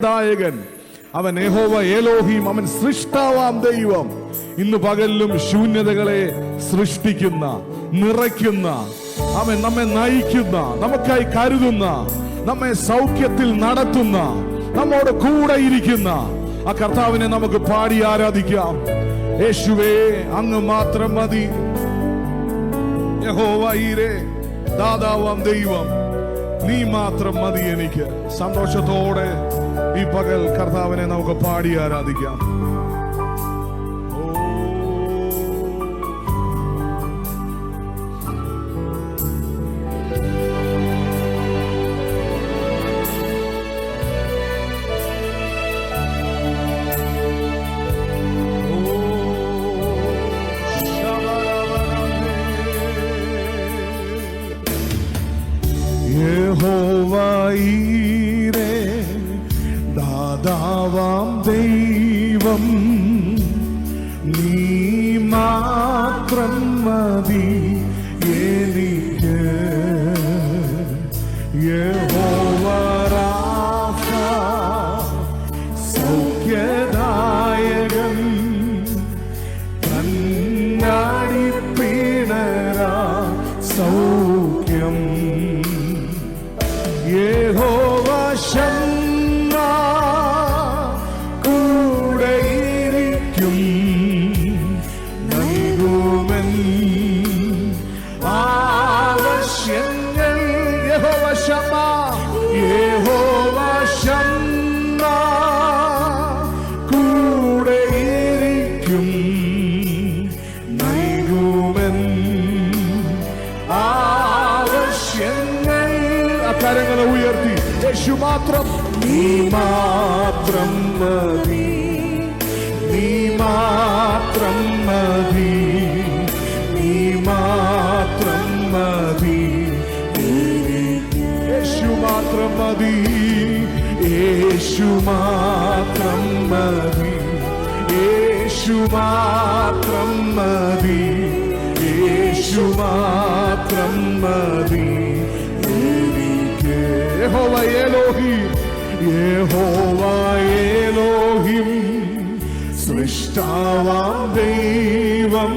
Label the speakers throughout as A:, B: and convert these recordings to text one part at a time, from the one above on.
A: ദായകൻ അവൻ യഹോവ എലോഹീം, അവൻ സൃഷ്ടാവാം ദൈവം. ഇന്ന് പകലിലും ശൂന്യതകളെ സൃഷ്ടിക്കുന്ന, നിറയ്ക്കുന്ന, അവൻ നമ്മെ നയിക്കുന്ന, നമുക്കായി കരുതുന്ന, നമ്മെ സൗഖ്യത്തിൽ നടത്തുന്ന, നമ്മോട് കൂടെ ഇരിക്കുന്ന ആ കർത്താവിനെ നമുക്ക് പാടി ആരാധിക്കാം. യേശുവേ, അങ്ങ് മാത്രം മതി. യഹോവ ഈരേ, ദാതാവാം ദൈവം, നീ മാത്രം മതി എനിക്ക്. സന്തോഷത്തോടെ ഈ പകൽ കർത്താവിനെ നമുക്ക് പാടി ആരാധിക്കാം. യഹോവ ഈരേ, ദാതാവാം ദൈവം, നീ മാത്രം മതി എനിക്ക്. യഹോവ റാഫ, സൗഖ്യദായകൻ, കണ്ണാടി പിണരാ സൗഖ്യം. യഹോവ ശമ്മ, കൂടെയിരിക്കും, നൽകുമെൻ ആവശ്യങ്ങൾ. യഹോവ ശമ്മ, യഹോവ ശമ്മ, കൂടെയിരിക്കും, നൽകുമെൻ ആവശ്യങ്ങൾ. കരങ്ങളെ ഉയർത്തി യേശു മാത്രം, നീ മാത്രം മതി, നീ മാത്രം മതി, നീ മാത്രം മതി, യേശു മാത്രം മതി, യേശു മാത്രം മതി, യേശു മാത്രം മതി, യേശു മാത്രം മതി. യഹോവ എലോഹീം, യഹോവ എലോഹീം, സൃഷ്ടാവാം ദൈവം,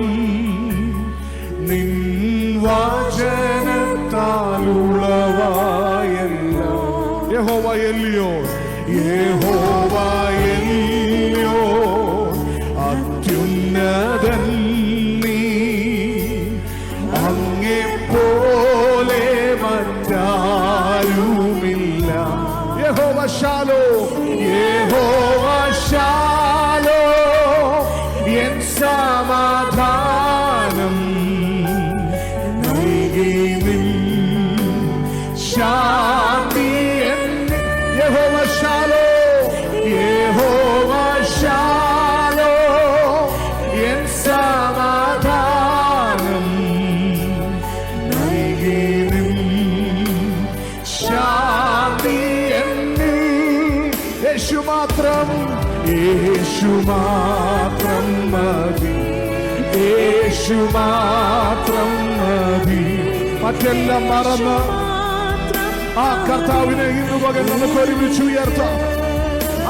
A: നിൻ വചനത്താലുളവായല്ലോ. യഹോവ എല്ലിയോൻ, യഹോവ എല്ലിയോൻ, അത്യുന്നതൻ നീ, അങ്ങെപ്പോലെ മറ്റാരുമില്ല. യഹോവ ശാലോം, യഹോവ ശാലോം, എൻ സമാധാനം നൽകി നിൻ ശാന്തി എന്നിൽ. യഹോവ ശാലോം, യഹോവ ശാലോം, എൻ സമാധാനം നൽകി നിൻ ശാന്തി എന്നിൽ. യേശു മാത്രം, യേശു മാത്രം മതി, യേശു മാത്രം മതി. മറ്റെല്ലാം മറന്ന് ആ കർത്താവിനെ ഇന്ന് പകൽ നമുക്ക് ഒരുമിച്ച് ഉയർത്താം.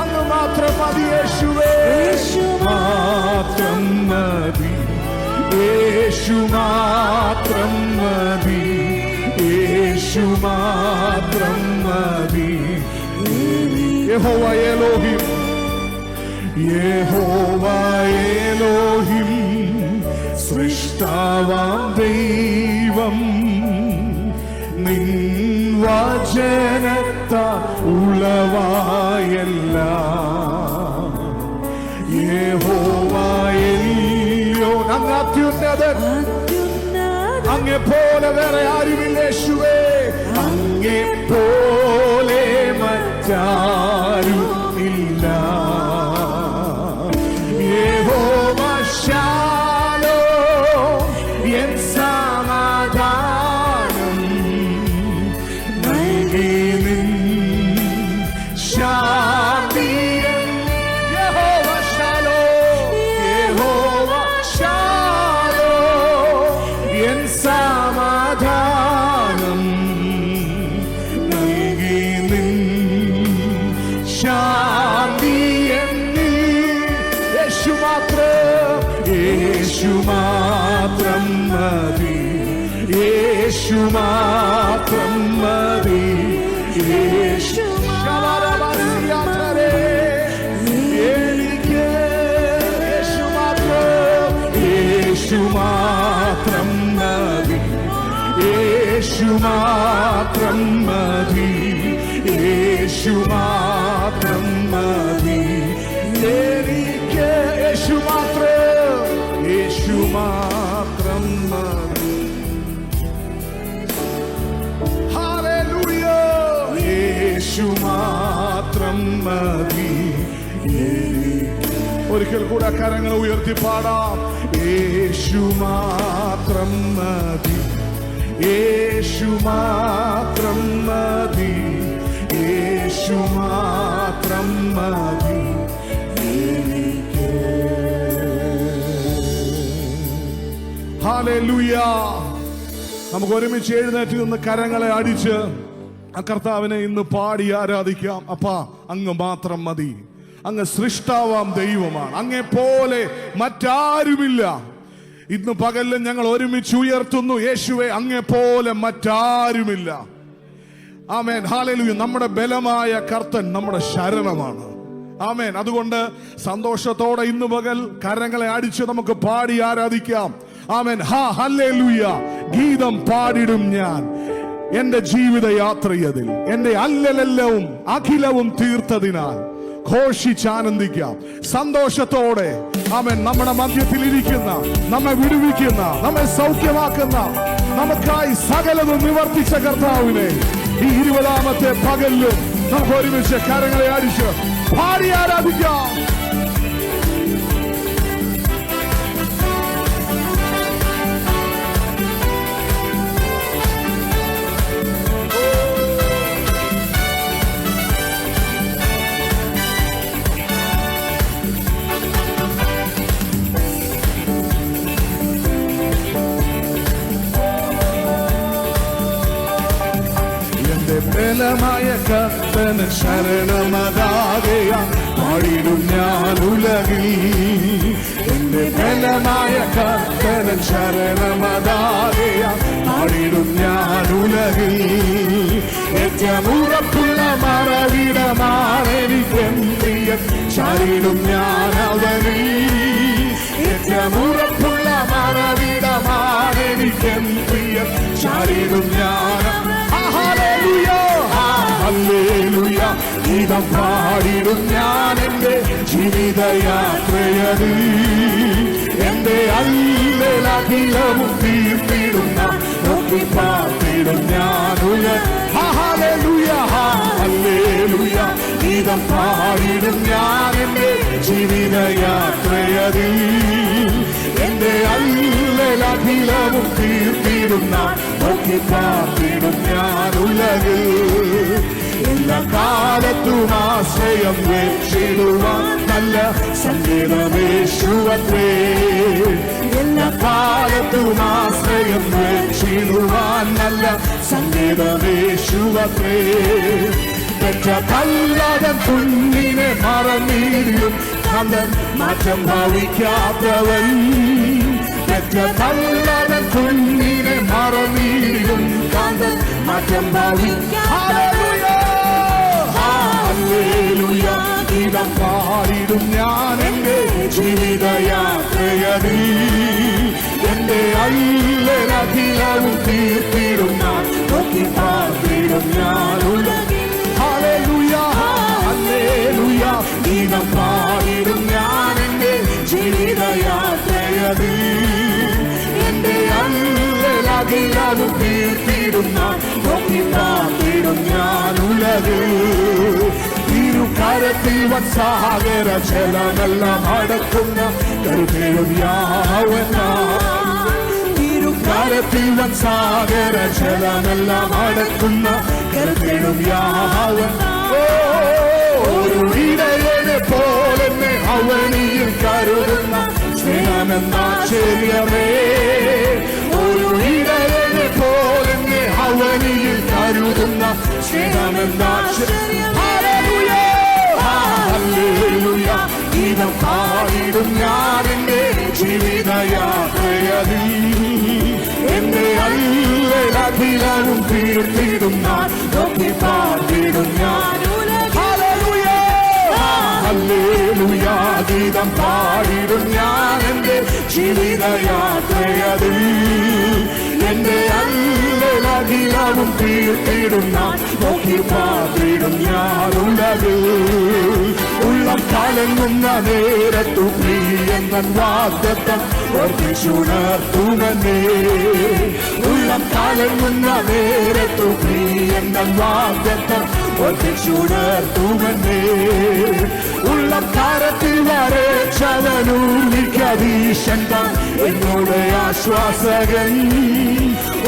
A: അങ്ങ് മാത്രം മതി യേശുവേ, യേശു മാത്രം മതി, യേശു മാത്രം മതി, യേശു മാത്രം മതി. യഹോവ എലോഹീം, യഹോവ എലോഹീം, സൃഷ്ടാവാം ദൈവം, നിൻ വചനത്താൽ ഉളവായെല്ലാം. യഹോവ എല്ലിയോൻ, അങ്ങ് അത്യുന്നതൻ, അങ്ങെപ്പോലെ വേറെ ആരുമില്ല യേശുവേ, അങ്ങെപ്പോലെ മറ്റാരുമില്ല. യഹോവ ശാലോം, എൻ സമാധാനം നൽകി നിൻ ശാന്തി. യഹോവ ശാലോം, യഹോവ ശാലോം, എൻ സമാധാനം നൽകി നിൻ യേശു മാത്രം മതി, യേശു മാത്രം മതി, യേശു എനിക്ക് യേശു മാത്രം, യേശു മാത്രം മതി, യേശു മാത്രം മതി, യേശു മാത്രം മതി, എനിക്ക് യേശു മാത്രം, യേശു മാത്രം മതി. ഹല്ലേലൂയ, യേശു മാത്രം മതി. ഒരിക്കൽ കൂടെ കരങ്ങൾ ഉയർത്തി പാടാം. യേശു മാത്രം മതി, യേശു മാത്രം മതി, യേശു മാത്രം മതി. ഹല്ലേലൂയ. നമുക്ക് ഒരുമിച്ച് എഴുന്നേറ്റ് നിന്ന് കരങ്ങളെ അടിച്ച് ആ കർത്താവിനെ ഇന്ന് പാടി ആരാധിക്കാം. അപ്പാ, അങ്ങ് മാത്രം മതി. അങ്ങ് സൃഷ്ടാവാം ദൈവമാണ്. അങ്ങേ പോലെ മറ്റാരുമില്ല. ഇന്ന് പകലിൽ ഞങ്ങൾ ഒരുമിച്ച് ഉയർത്തുന്നു, യേശുവേ, അങ്ങേ പോലെ മറ്റാരുമില്ല. ആമേൻ, ഹല്ലേലൂയ. നമ്മുടെ ബലമായ കർത്തൻ നമ്മുടെ ശരണമാണ്. ആമേൻ. അതുകൊണ്ട് സന്തോഷത്തോടെ ഇന്ന് പകൽ കരങ്ങളെ അടിച്ച് നമുക്ക് പാടി ആരാധിക്കാം. ആമേൻ. ഹല്ലേലൂയ. ഗീതം പാടിടും ഞാൻ എന്റെ ജീവിത യാത്രയതിൽ, എന്റെ അല്ലലെല്ലവും അഖിലവും തീർത്തതിനാൽ ഘോഷിച്ചാനന്ദിക്കാം സന്തോഷത്തോടെ. ആമേൻ. നമ്മുടെ മധ്യത്തിൽ ഇരിക്കുന്ന, നമ്മെ വിടുവിക്കുന്ന, നമ്മെ സൗഖ്യമാക്കുന്ന, നമുക്കായി സകലതും നിവർത്തിച്ച കർത്താവിനെ ഈ 20-ാമത്തെ പകലിലും നമുക്ക് ഒരുമിച്ച് കരങ്ങളെ അടിച്ച് പാടി ആരാധിക്കാം. ബലമായ കർത്തന് ശരണമതാകയാൽ പാടിടും ഞാൻ ഉലകിൽ. എന്റെ ബലമായ കർത്തന് ശരണമതാകയാൽ പാടിടും ഞാൻ ഉലകിൽ. ഏറ്റവും ഉറപ്പുള്ള മറവിടമാണ് എനിക്കെന്തിയ ചാരിടും ഞാൻ അവനിൽ. ഏറ്റവും ഉറപ്പുള്ള മറവിടമാണ് എനിക്കെന്തിയ ചാരിടും ഞാൻ. ഹല്ലേലൂയ. ഗീതം പാടിടും ഞാൻ എന്റെ ജീവിതയാത്രയതിൽ, എന്റെ അല്ലലഖിലവും തീർത്തിടുന്ന നോക്കി പാർത്തിടും ഞാൻ ഉലകിൽ. Hallelujah, hallelujah. ഗീതം പാടിടും ഞാൻ എന്റെ ജീവിതയാത്രയതിൽ, എന്റെ അല്ലലഖിലവും തീർത്തിടുന്ന നോക്കി പാർത്തിടും ഞാൻ ഉലകിൽ. എല്ലാ കാലത്തും ആശ്രയം വെച്ചിടുവാൻ നല്ല സംഗീതമേശുവത്രേ. എല്ലാ കാലത്തും ആശ്രയം വെച്ചിടുവാൻ നല്ല സംഗീതമേശുവത്രേ. പെറ്റ കല്ലാതൻ കുഞ്ഞിനെ മറന്നിടും കണ്ടൻ മാറ്റം ഭാവിക്കാത്തവൻ. പെറ്റ കല്ലാതൻ കുഞ്ഞിനെ മറന്നിടും കണ്ടൻ മാറ്റം ഭാവിക്കാത്തവൻ. ഹല്ലേലൂയ. ഗീതം പാടിടും ഞാൻ എന്റെ ജീവിതയാത്രയതിൽ, എന്റെ അല്ലലഖിലവും തീർത്തിടും ഞാൻ നോക്കി പാർത്തിടും ഞാൻ ഉലകിൽ. Hallelujah, hallelujah. ഗീതം പാടിടും ഞാൻ എന്റെ ജീവിതയാത്രയതിൽ, എന്റെ അല്ലലഖിലവും തീർത്തിടും ഞാൻ നോക്കി പാർത്തിടും ഞാൻ ഉലകിൽ. ഇരുകരത്തിൽ വത്സാഗര ജലമെല്ലാം അടക്കുന്ന കരുതേഴും യാഹോവ. ഇരുകരത്തിൽ വത്സാഗര ജലമെല്ലാം അടക്കുന്ന കരുതേഴും യാഹോവ. ഒരു ഇടയനെ പോലെ അവനിയിൽ കരുതുന്ന സ്നേഹമെന്നാശ്ചര്യമേ. ഒരു ഇടയനെ പോലെ അവനിയിൽ കരുതുന്ന സ്നേഹമെന്നാശ്ചര്യം. ഹല്ലേലൂയ. ഗീതം പാടിടും ഞാൻ എന്റെ ജീവിതയാ അല്ലലഖിലവും തീർത്തിടും ഞാൻ നോക്കി പാർത്തിടും ഞാൻ ഹല്ലേലൂയ ഗീതം പാടിടും ഞാൻ എന്റെ ജീവിതയാത്രയതിൽ എന്റെ അല്ലലഖിലവും തീർത്തിടും ഞാൻ നോക്കി പാർത്തിടും ഞാൻ ഉലകിൽ ഉള്ളം കലങ്ങുന്ന നേരത്തു പ്രിയൻ തൻ വാഗ്ദത്തം ഓർമ്മിച്ചുണർത്തുമെന്നേ ഉള്ളം കലങ്ങുന്ന നേരത്തു പ്രിയൻ തൻ വാഗ്ദത്തം ഓർമ്മിച്ചുണർത്തുമെന്നേ ഉള്ളം കാരത്തിൽ വരേക്ഷവനൂർമിക്കധീശൻ താൻ എന്നോട് ആശ്വാസകൻ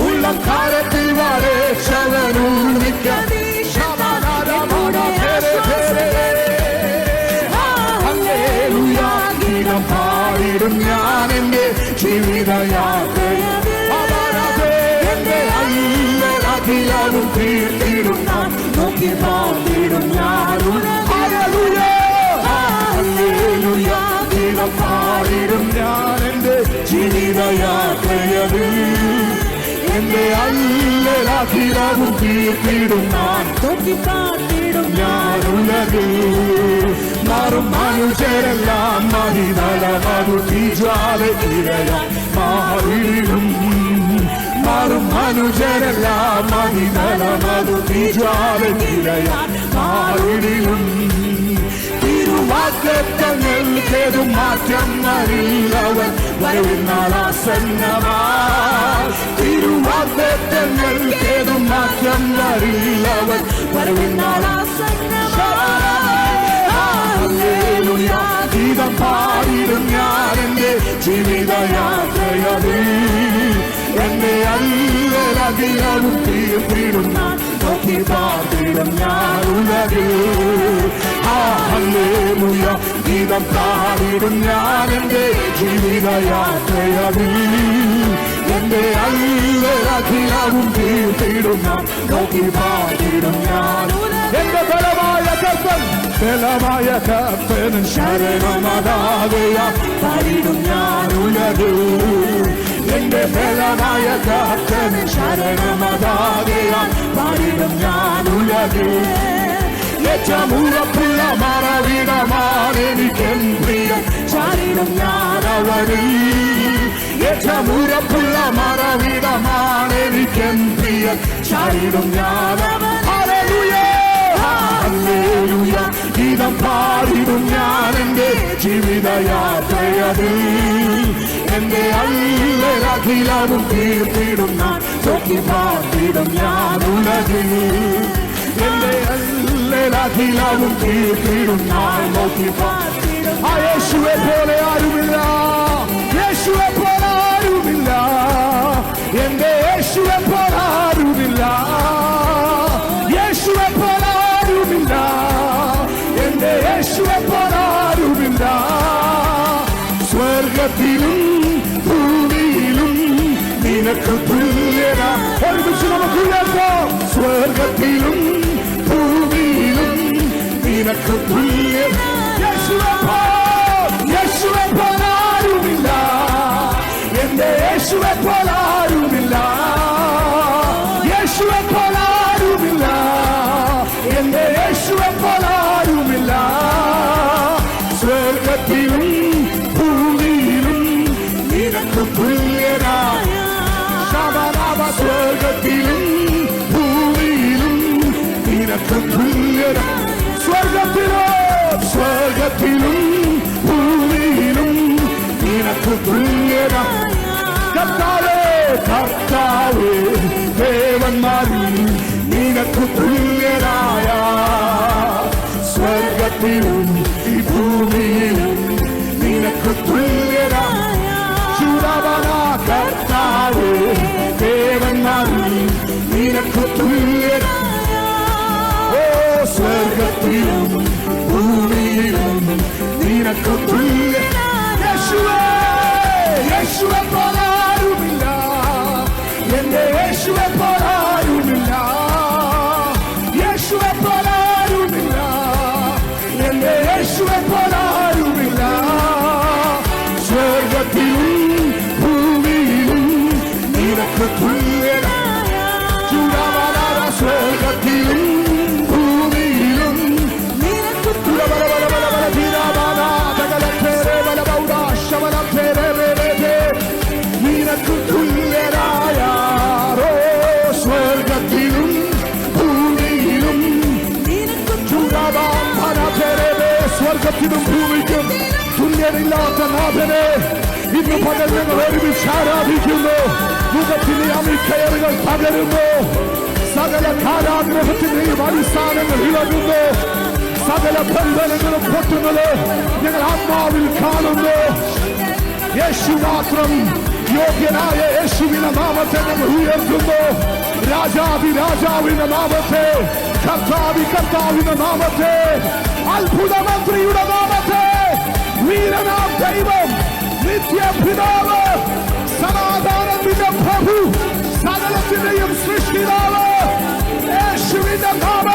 A: ഉള്ളം കാരത്തിൽ വരേക്ഷവനൂർമിക്കധീശൻ ഗീതം പാടിടും ഞാൻ എന്റെ ജീവിതയാത്രയിൽ എന്റെ അല്ലലഖിലവും തീർത്തിടും ഞാൻ നോക്കി പാടിടും ഞാൻ ഹല്ലേലൂയ ഗീതം പാടിടും ഞാൻ എന്റെ ജീവിതയാത്രയിൽ എന്റെ അല്ലലഖിലവും തീർത്തിടും ഞാൻ നോക്കി പാടിടും ഞാൻ ഉലകിൽ മാറും മനുഷ്യരെല്ലാം മഹിതലമതു തീജ്വാലക്കിരയാൻ മാറിടും മാറും മനുഷ്യരെല്ലാം മഹിതലമതു തീജ്വാലക്കിരയാൻ മാറിടും തിരുവാഗ്ദത്തങ്ങൾക്കേതു മാറ്റം വരില്ലവൻ വരുന്നാളാസന്നമാ തിരുവാഗ്ദത്തങ്ങൾക്കേതു മാറ്റം വരില്ലവൻ വരുന്നാളാസന്നമാ ഹല്ലേലൂയ ഗീതം പാടിടും ഞാൻ എന്റെ ജീവിതയാത്രയതിൽ എന്റെ അല്ലലഖിലവും തീർത്തിടും ഞാൻ നോക്കി പാർത്തിടും ഞാൻ ഉലകിൽ ഹല്ലേലൂയ ഗീതം പാടിടും ഞാൻ എന്റെ ജീവിതയാത്രയതിൽ എന്റെ അല്ലലഖിലവും തീർത്തിടും ഞാൻ നോക്കി പാർത്തിടും ഞാൻ എന്റെ ബലമായ കർത്തൻ ശരണമതാകയ പാടിടും ഞാൻ ഉലകിൽ എന്റെ ബലമായ കർത്തൻ ശരണമതാകയ പാടിടും ഞാൻ ഉലകിൽ ഏറ്റവും ഉറപ്പുള്ള മറവിടമാണ് എനിക്കെൻ പ്രിയൻ ചാരിടും ഞാൻ അവനിൽ ഏറ്റവും ഉറപ്പുള്ള മറവിടമാണ് എനിക്കെൻ പ്രിയൻ ചാരിടും ഞാൻ ഹല്ലേലൂയ ഗീതം പാടിടും ഞാൻ എന്റെ ജീവിതയാത്രയതിൽ എന്റെ അല്ലലഖിലവും തീർത്തിടും ഞാൻ നോക്കി പാർത്തിടും ഞാൻ ഉലകിൽ എന്റെ അല്ലലഖിലവും തീർത്തിടും ഞാൻ നോക്കി പാർത്തിടും യേശുവെ പോലെ ആരുമില്ല യേശുവെ പോലെ ആരുമില്ല എന്റെ യേശുവെ പോലെ ആരുമില്ല യേശുവെ പോലെ ആരുമില്ല എന്റെ യേശുവെ പോലെ ആരുമില്ല സ്വർഗത്തിലും ഭൂമിയിലും നിനക്ക് തുല്യനാ ഒരുമിച്ച് നമുക്ക് ഉയർത്താം സ്വർഗത്തിലും ഭൂമിയിലും നിനക്ക് തുല്യനാ യേശുവെ പോലെ ആരുമില്ല എന്റെ യേശുവെ പോലെ ആരുമില്ല യേശുവെ പോലെ ആരുമില്ല എന്റെ യേശുവെ പോലെ ആരുമില്ല സ്വർഗത്തിലും ഭൂമിയിലും നിനക്ക് തുല്യനായ സ്വർഗത്തിലും ഭൂമിയിലും നിനക്ക് തുല്യനായ സ്വർഗത്തിലും ഭൂമിയിലും നിനക്ക് തുല്യനായ കർത്താവേ ദേവന്മാരിൽ നിനക്ക് തുല്യനായ സ്വർഗത്തിലും ഈ ഭൂമിയിലും നിനക്ക് തുല്യനായ കർത്താവേ ദേവന്മാരിൽ നിനക്ക് തുല്യനായ സ്വർഗത്തിലും ഭൂമിയിലും നിനക്ക് തുല്യനായ യേശുവെ പോലെ ആരുമില്ല എന്റെ യേശുവെ പോലെ ആരുമില്ല യേശുവെ പോലെ ആരുമില്ല എന്റെ യേശുവെ പോലെ ആരുമില്ല സ്വർഗത്തിലും ഭൂമിയിലും നിനക്ക് തുല്യ സ്വർഗത്തിനും ഭൂമിക്കും തുല്യമില്ലാത്ത നാഥനെ ഇന്ന് പകൽ ഞങ്ങൾ ഒരുമിച്ച് ആരാധിക്കുന്നു. മുഖത്തിലെ അമിക്കയറുകൾ തകരുന്നു, സകല കാരാഗ്രഹത്തിന്റെയും അടിസ്ഥാനങ്ങൾ ഇളകുന്നു, സകല ബന്ധനങ്ങളും പൊട്ടുന്നത് ഞങ്ങൾ ആത്മാവിൽ കാണുന്നു. യേശു മാത്രം യോഗ്യനായ യേശുവിന്റെ നാമത്തെ ഞങ്ങൾ ഉയർത്തുന്നു. രാജാവി രാജാവിന്റെ നാമത്തെ, കർത്താവി കർത്താവിന്റെ നാമത്തെ, അത്ഭുതമന്ത്രിയുടെ നാമത്തെ, വീരനാം ദൈവം, നിത്യപിതാവ്, സമാധാനത്തിന്റെ പ്രഭു, സകലത്തിന്റെയും സൃഷ്ടിതാവ് യേശുവിന്റെ നാമം.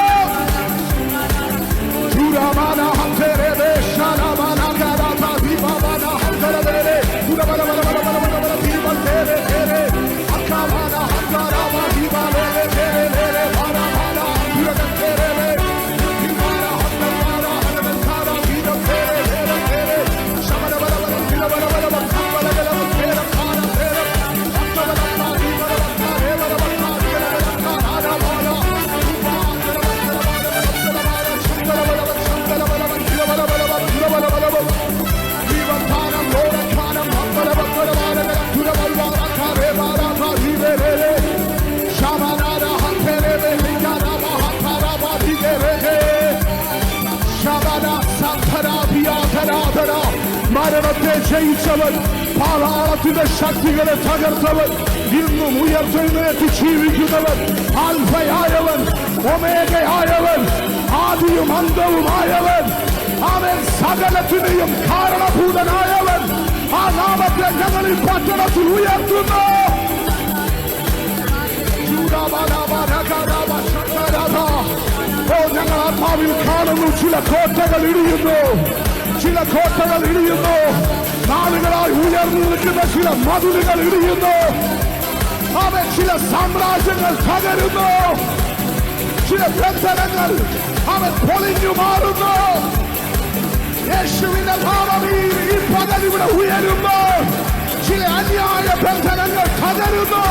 A: മരണത്തെ ജയിച്ചവൻ, പാതാളത്തിന്റെ ശക്തികളെ തകർത്തവൻ, ഇന്നും ഉയർത്തെഴുന്നേറ്റ് ജീവിക്കുന്നവൻ, ആൽഫയായവൻ, ഒമേഗയായവൻ, ആദിയും അന്തവുമായവൻ, അവൻ സകലത്തിനെയും കാരണഭൂതനായവൻ. ആ നാമത്തെ ഞങ്ങൾ ഈ പട്ടണത്തിൽ ഉയർത്തുന്നു. ഓ, ഞങ്ങൾ ആത്മാവിൽ കാണുന്നു ചില കോട്ടകൾ ഇടിയുന്നു, ചില കോട്ടകൾ ഇടിയുന്നു, നാളുകളായി ഉയർന്നു നിൽക്കുന്ന ചില മതിലുകൾ ഇടിയുന്നു, അവൻ ചില സാമ്രാജ്യങ്ങൾ തകരുന്നു, ചില ബന്ധനങ്ങൾ അവൻ പൊളിഞ്ഞു മാറുന്നു. യേശുവിന്റെ നാമം ഈ പകൽ ഇവിടെ ഉയരുന്നു, ചില അന്യായ ബന്ധനങ്ങൾ തകരുന്നു.